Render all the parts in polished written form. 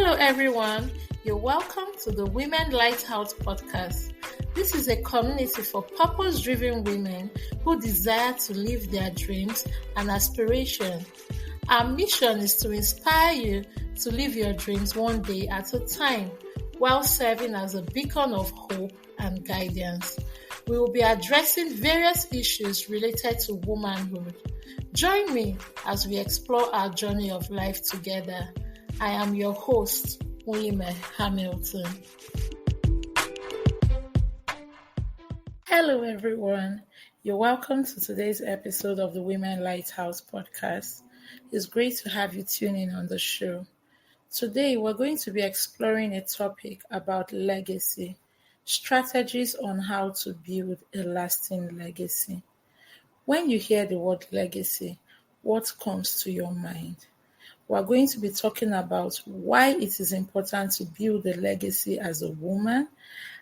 Hello, everyone. You're welcome to the Women Lighthouse podcast. This is a community for purpose-driven women who desire to live their dreams and aspirations. Our mission is to inspire you to live your dreams one day at a time while serving as a beacon of hope and guidance. We will be addressing various issues related to womanhood. Join me as we explore our journey of life together. I am your host, Uyime Hamilton. Hello, everyone. You're welcome to today's episode of the Women Lighthouse podcast. It's great to have you tune in on the show. Today, we're going to be exploring a topic about legacy, strategies on how to build a lasting legacy. When you hear the word legacy, what comes to your mind? We're going to be talking about why it is important to build a legacy as a woman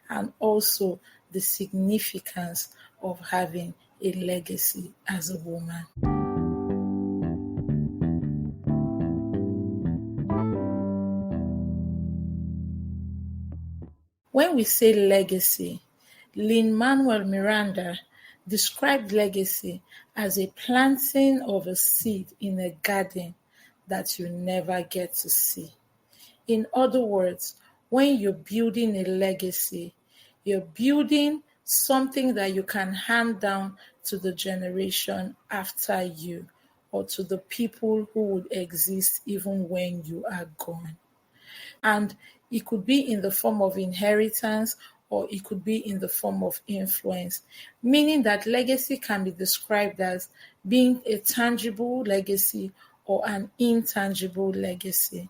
and also the significance of having a legacy as a woman. When we say legacy, Lin-Manuel Miranda described legacy as a planting of a seed in a garden that you never get to see. In other words, when you're building a legacy, you're building something that you can hand down to the generation after you or to the people who would exist even when you are gone. And it could be in the form of inheritance or it could be in the form of influence, meaning that legacy can be described as being a tangible legacy or an intangible legacy.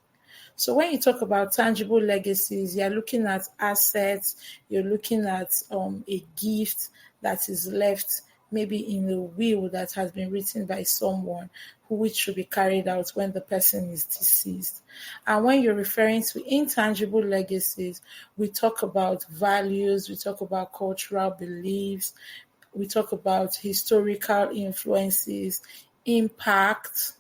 So when you talk about tangible legacies, you're looking at assets, you're looking at a gift that is left maybe in a will that has been written by someone which should be carried out when the person is deceased. And when you're referring to intangible legacies, we talk about values, we talk about cultural beliefs, we talk about historical influences, impact,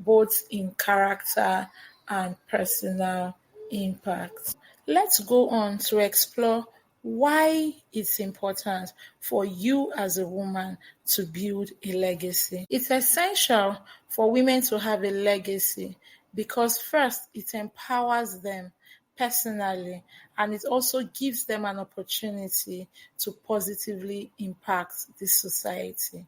both in character and personal impact. Let's go on to explore why it's important for you as a woman to build a legacy. It's essential for women to have a legacy because first, it empowers them personally and it also gives them an opportunity to positively impact the society.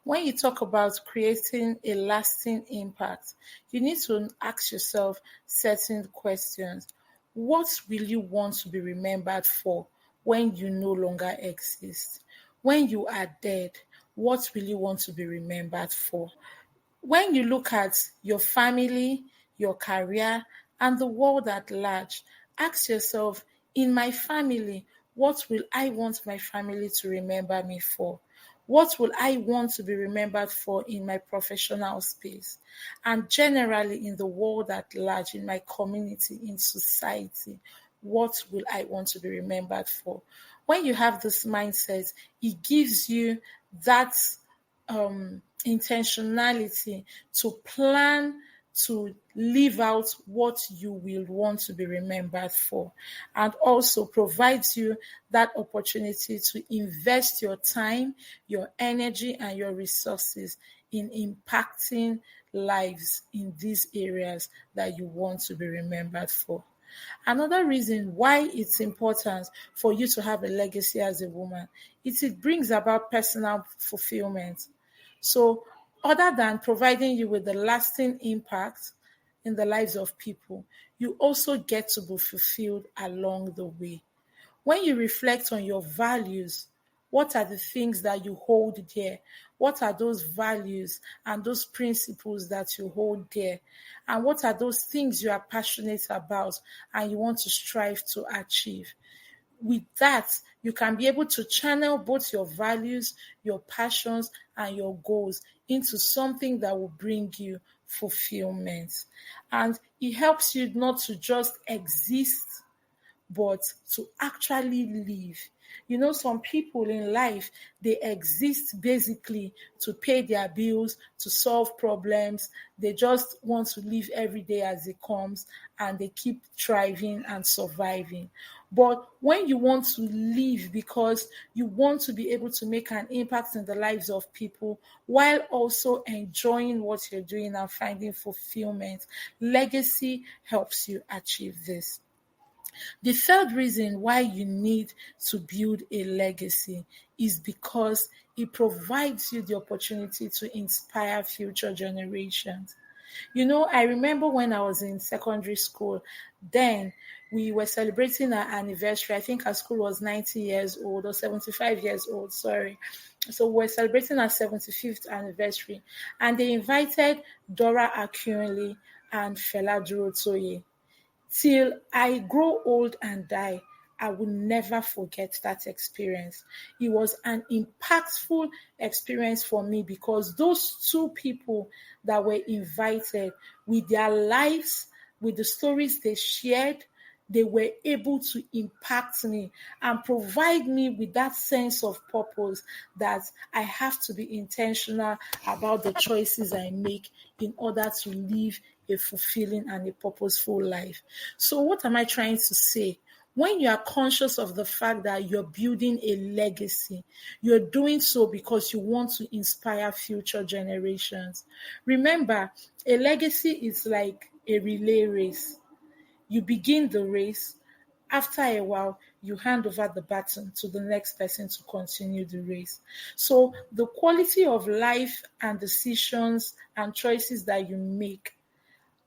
When you talk about creating a lasting impact, you need to ask yourself certain questions. What will you want to be remembered for when you no longer exist? When you are dead, what will you want to be remembered for? When you look at your family, your career, and the world at large, ask yourself, in my family, what will I want my family to remember me for? What will I want to be remembered for in my professional space? And generally in the world at large, in my community, in society, what will I want to be remembered for? When you have this mindset, it gives you that intentionality to plan to live out what you will want to be remembered for, and also provides you that opportunity to invest your time, your energy, and your resources in impacting lives in these areas that you want to be remembered for. Another reason why it's important for you to have a legacy as a woman is it brings about personal fulfillment. So other than providing you with a lasting impact in the lives of people, you also get to be fulfilled along the way. When you reflect on your values, what are the things that you hold dear? What are those values and those principles that you hold dear? And what are those things you are passionate about and you want to strive to achieve? With that, you can be able to channel both your values, your passions, and your goals into something that will bring you fulfillment. And it helps you not to just exist, but to actually live. Some people in life, they exist basically to pay their bills, to solve problems. They just want to live every day as it comes, and they keep thriving and surviving. But when you want to live because you want to be able to make an impact in the lives of people while also enjoying what you're doing and finding fulfillment, legacy helps you achieve this. The third reason why you need to build a legacy is because it provides you the opportunity to inspire future generations. I remember when I was in secondary school, then we were celebrating our anniversary. I think our school was 90 years old or 75 years old, sorry. So we're celebrating our 75th anniversary, and they invited Dora Akinwumi and Fela Durotoye. Till I grow old and die, I will never forget that experience. It was an impactful experience for me because those two people that were invited, with their lives, with the stories they shared, they were able to impact me and provide me with that sense of purpose that I have to be intentional about the choices I make in order to live a fulfilling and a purposeful life. So, what am I trying to say? When you are conscious of the fact that you're building a legacy, you're doing so because you want to inspire future generations. Remember, a legacy is like a relay race. You begin the race. After a while, you hand over the baton to the next person to continue the race. So the quality of life and decisions and choices that you make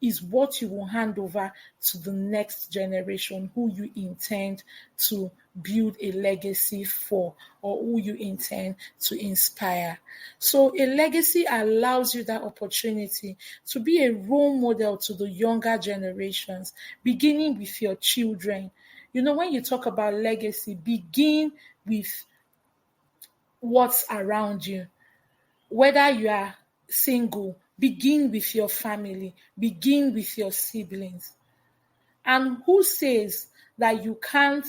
is what you will hand over to the next generation who you intend to build a legacy for, or who you intend to inspire. So a legacy allows you that opportunity to be a role model to the younger generations, beginning with your children. When you talk about legacy, begin with what's around you. Whether you are single, begin with your family, begin with your siblings. And who says that you can't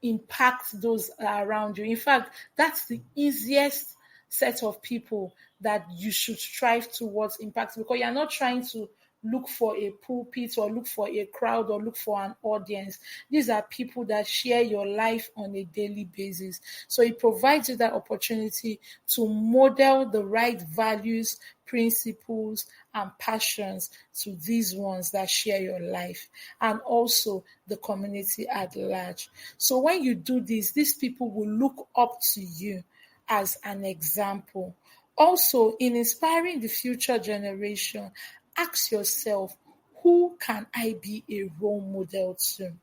impact those around you? In fact, that's the easiest set of people that you should strive towards impact, because you're not trying to look for a pulpit or look for a crowd or look for an audience. These are people that share your life on a daily basis. So it provides you that opportunity to model the right values, principles, and passions to these ones that share your life, and also the community at large. So when you do this, these people will look up to you as an example. Also, in inspiring the future generation, ask yourself, who can I be a role model to?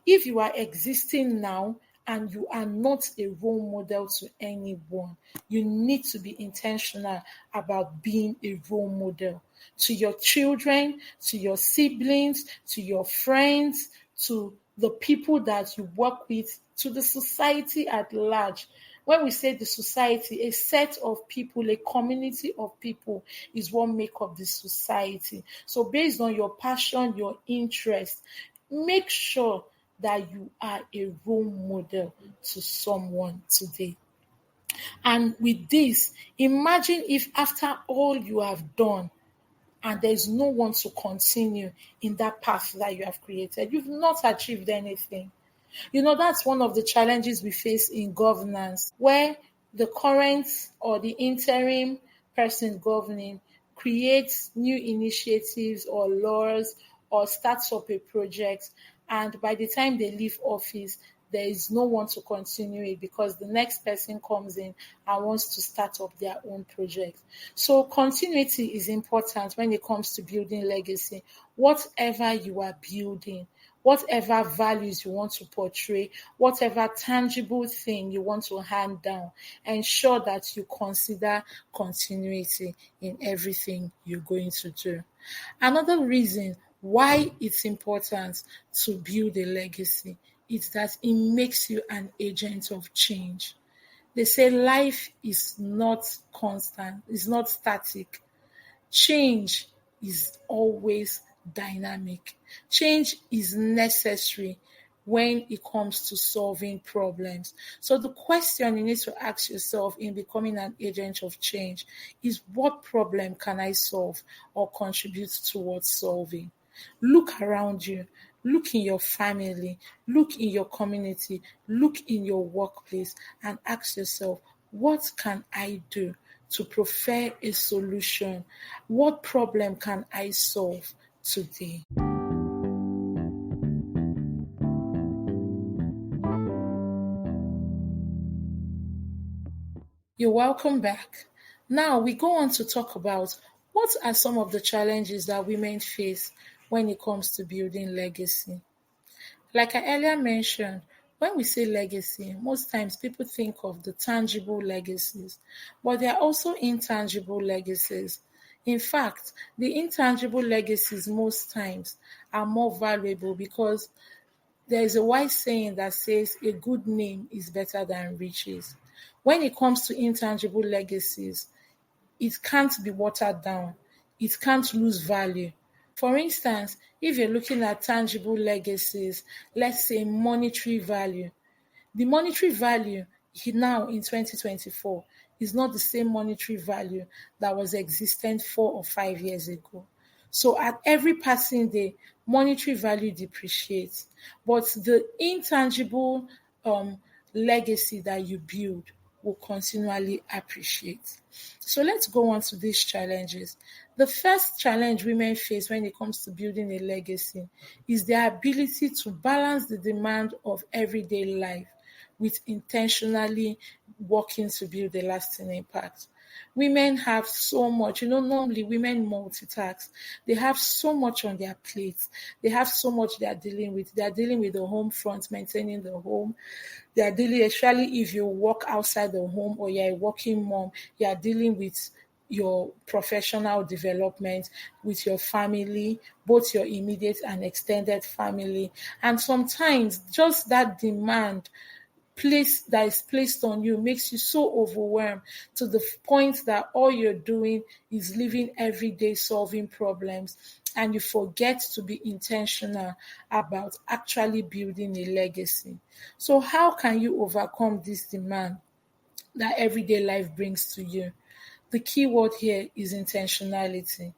If you are existing now and you are not a role model to anyone, you need to be intentional about being a role model to your children, to your siblings, to your friends, to the people that you work with, to the society at large. When we say the society, a set of people, a community of people is what make up the society. So based on your passion, your interest, make sure that you are a role model to someone today. And with this, imagine if after all you have done, and there's no one to continue in that path that you have created, you've not achieved anything. That's one of the challenges we face in governance, where the current or the interim person governing creates new initiatives or laws or starts up a project, and by the time they leave office, there is no one to continue it because the next person comes in and wants to start up their own project. So continuity is important when it comes to building legacy. Whatever you are building, whatever values you want to portray, whatever tangible thing you want to hand down, ensure that you consider continuity in everything you're going to do. Another reason why it's important to build a legacy is that it makes you an agent of change. They say life is not constant, it's not static. Change is always dynamic. Change is necessary when it comes to solving problems. So the question you need to ask yourself in becoming an agent of change is, what problem can I solve or contribute towards solving? Look around you, look in your family, look in your community, look in your workplace, and ask yourself, what can I do to prefer a solution? What problem can I solve today? You're welcome back. Now we go on to talk about what are some of the challenges that women face when it comes to building legacy. Like I earlier mentioned, when we say legacy, most times people think of the tangible legacies, but there are also intangible legacies. In fact, the intangible legacies most times are more valuable because there is a wise saying that says a good name is better than riches. When it comes to intangible legacies, it can't be watered down. It can't lose value. For instance, if you're looking at tangible legacies, let's say monetary value, the monetary value now in 2024 is not the same monetary value that was existent 4 or 5 years ago. So at every passing day, monetary value depreciates, but the intangible um, legacy that you build will continually appreciate. So let's go on to these challenges. The first challenge women face when it comes to building a legacy is their ability to balance the demand of everyday life with intentionally working to build a lasting impact. Women have so much, normally women multitask. They have so much on their plates. They have so much they are dealing with. They are dealing with the home front, maintaining the home. They are dealing, especially if you work outside the home or you're a working mom, you are dealing with your professional development with your family, both your immediate and extended family. And sometimes just that demand place that is placed on you makes you so overwhelmed to the point that all you're doing is living every day solving problems, and you forget to be intentional about actually building a legacy. So how can you overcome this demand that everyday life brings to you? The key word here is intentionality.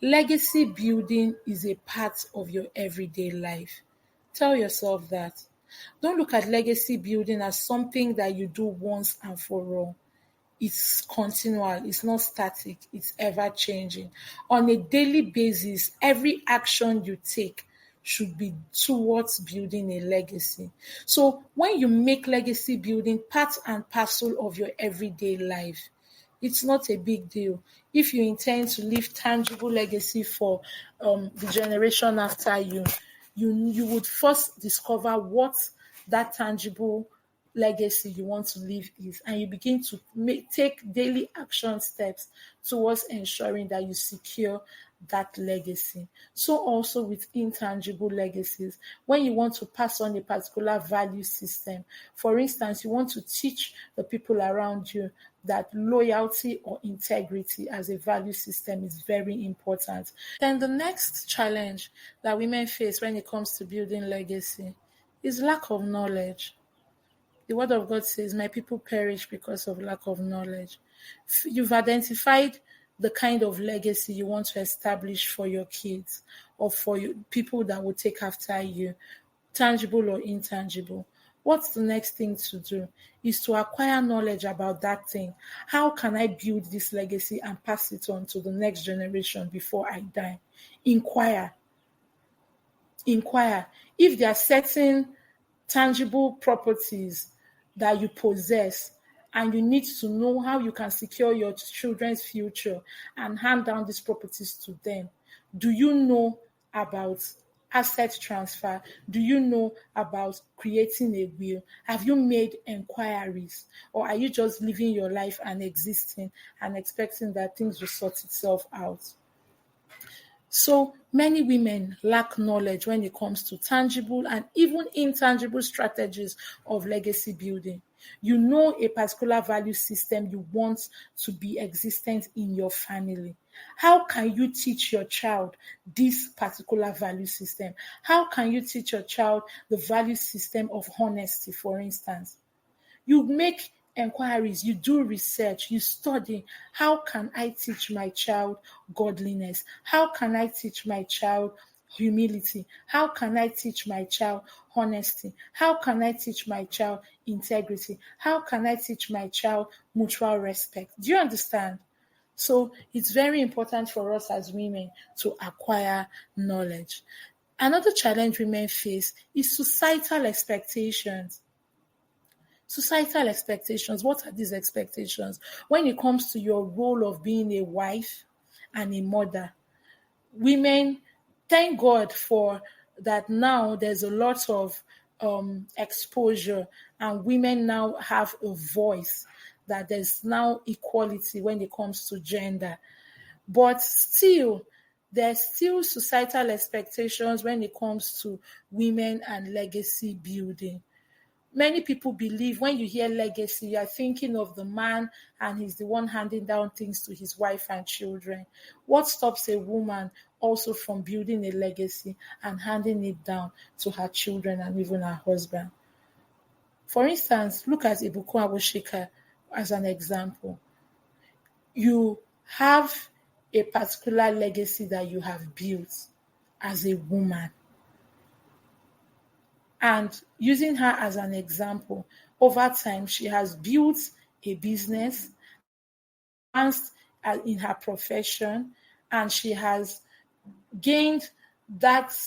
Legacy building is a part of your everyday life. Tell yourself that. Don't look at legacy building as something that you do once and for all. It's continual, it's not static, it's ever changing. On a daily basis, every action you take should be towards building a legacy. So when you make legacy building part and parcel of your everyday life, it's not a big deal. If you intend to leave tangible legacy for the generation after you, you would first discover what that tangible legacy you want to leave is, and you begin to take daily action steps towards ensuring that you secure that legacy. So also with intangible legacies, when you want to pass on a particular value system, for instance, you want to teach the people around you that loyalty or integrity as a value system is very important. Then the next challenge that women face when it comes to building legacy is lack of knowledge. The word of God says, my people perish because of lack of knowledge. You've identified the kind of legacy you want to establish for your kids or for people that will take after you, tangible or intangible. What's the next thing to do is to acquire knowledge about that thing. How can I build this legacy and pass it on to the next generation before I die? Inquire. If there are certain tangible properties that you possess and you need to know how you can secure your children's future and hand down these properties to them. Do you know about asset transfer? Do you know about creating a will? Have you made inquiries, or are you just living your life and existing and expecting that things will sort itself out? So many women lack knowledge when it comes to tangible and even intangible strategies of legacy building. You know a particular value system you want to be existent in your family. How can you teach your child this particular value system? How can you teach your child the value system of honesty, for instance? You make inquiries, you do research, you study. How can I teach my child godliness? How can I teach my child humility? How can I teach my child honesty? How can I teach my child integrity? How can I teach my child mutual respect? Do you understand? So it's very important for us as women to acquire knowledge. Another challenge women face is societal expectations. Societal expectations. What are these expectations? When it comes to your role of being a wife and a mother, women, thank God for that. Now there's a lot of exposure, and women now have a voice, that there's now equality when it comes to gender. But still, there's still societal expectations when it comes to women and legacy building. Many people believe when you hear legacy, you're thinking of the man and he's the one handing down things to his wife and children. What stops a woman also from building a legacy and handing it down to her children and even her husband? For instance, look at Ibukun Awoshika as an example. You have a particular legacy that you have built as a woman. And using her as an example, over time, she has built a business, advanced in her profession, and she has gained that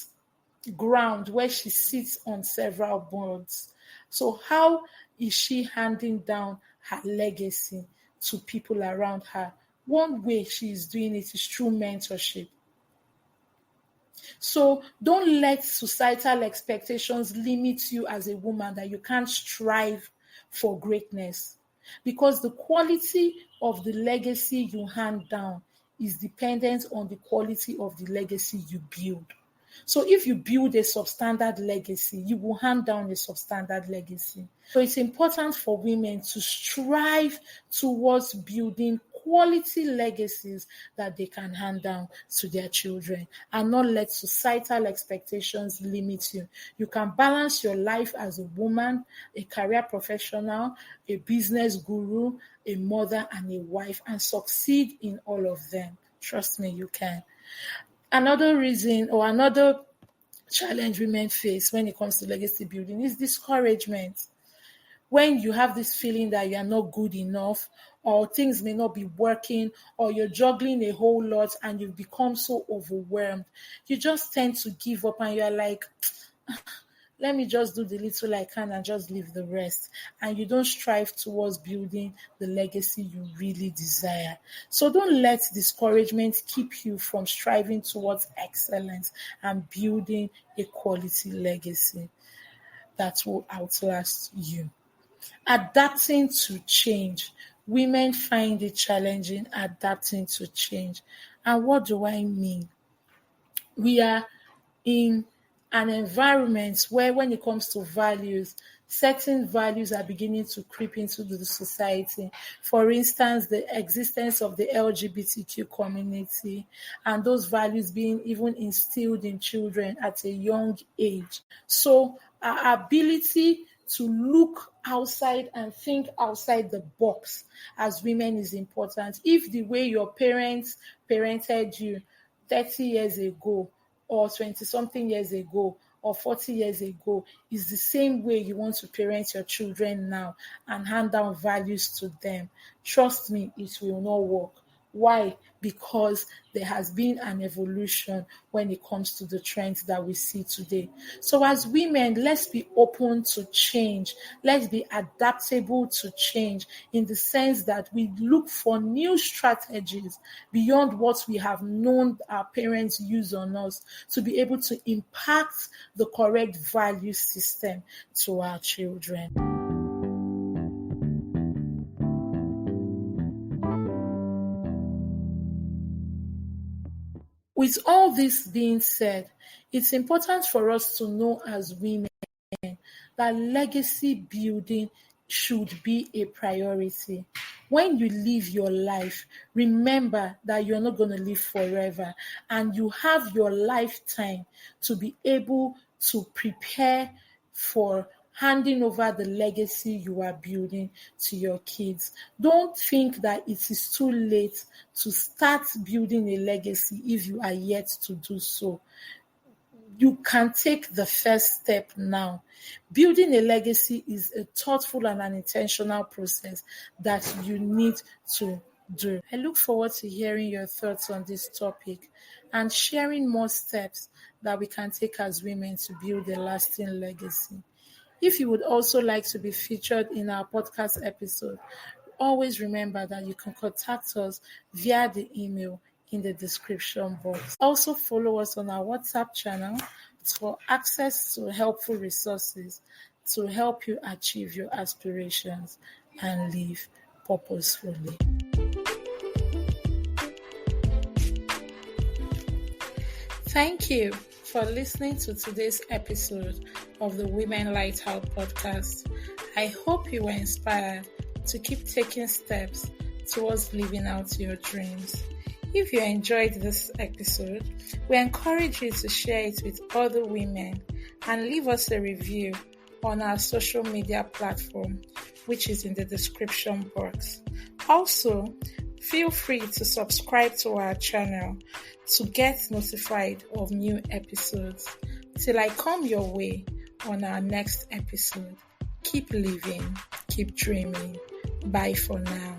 ground where she sits on several boards. So, how is she handing down her legacy to people around her? One way she is doing it is through mentorship. So don't let societal expectations limit you as a woman, that you can't strive for greatness, because the quality of the legacy you hand down is dependent on the quality of the legacy you build. So if you build a substandard legacy, you will hand down a substandard legacy. So it's important for women to strive towards building quality legacies that they can hand down to their children, and not let societal expectations limit you. You can balance your life as a woman, a career professional, a business guru, a mother, and a wife, and succeed in all of them. Trust me, you can. Another reason, or another challenge women face when it comes to legacy building, is discouragement. When you have this feeling that you are not good enough, or things may not be working, or you're juggling a whole lot and you've become so overwhelmed, you just tend to give up, and you're like, let me just do the little I can and just leave the rest. And you don't strive towards building the legacy you really desire. So don't let discouragement keep you from striving towards excellence and building a quality legacy that will outlast you. Adapting to change. Women find it challenging adapting to change. And what do I mean? We are in an environment where, when it comes to values, certain values are beginning to creep into the society. For instance, the existence of the LGBTQ community, and those values being even instilled in children at a young age. So our ability to look outside and think outside the box as women is important. If the way your parents parented you 30 years ago, or 20 something years ago, or 40 years ago, is the same way you want to parent your children now and hand down values to them, trust me, it will not work. Why? Because there has been an evolution when it comes to the trends that we see today. So as women, let's be open to change. Let's be adaptable to change, in the sense that we look for new strategies beyond what we have known our parents use on us, to be able to impact the correct value system to our children. With all this being said, it's important for us to know as women that legacy building should be a priority. When you live your life, remember that you're not going to live forever, and you have your lifetime to be able to prepare for handing over the legacy you are building to your kids. Don't think that it is too late to start building a legacy if you are yet to do so. You can take the first step now. Building a legacy is a thoughtful and an intentional process that you need to do. I look forward to hearing your thoughts on this topic and sharing more steps that we can take as women to build a lasting legacy. If you would also like to be featured in our podcast episode, always remember that you can contact us via the email in the description box. Also follow us on our WhatsApp channel for access to helpful resources to help you achieve your aspirations and live purposefully. Thank you for listening to today's episode of the Women Lighthouse podcast. I hope you were inspired to keep taking steps towards living out your dreams. If you enjoyed this episode, we encourage you to share it with other women and leave us a review on our social media platform, which is in the description box. Also, feel free to subscribe to our channel to get notified of new episodes. Till I come your way on our next episode, keep living, keep dreaming. Bye for now.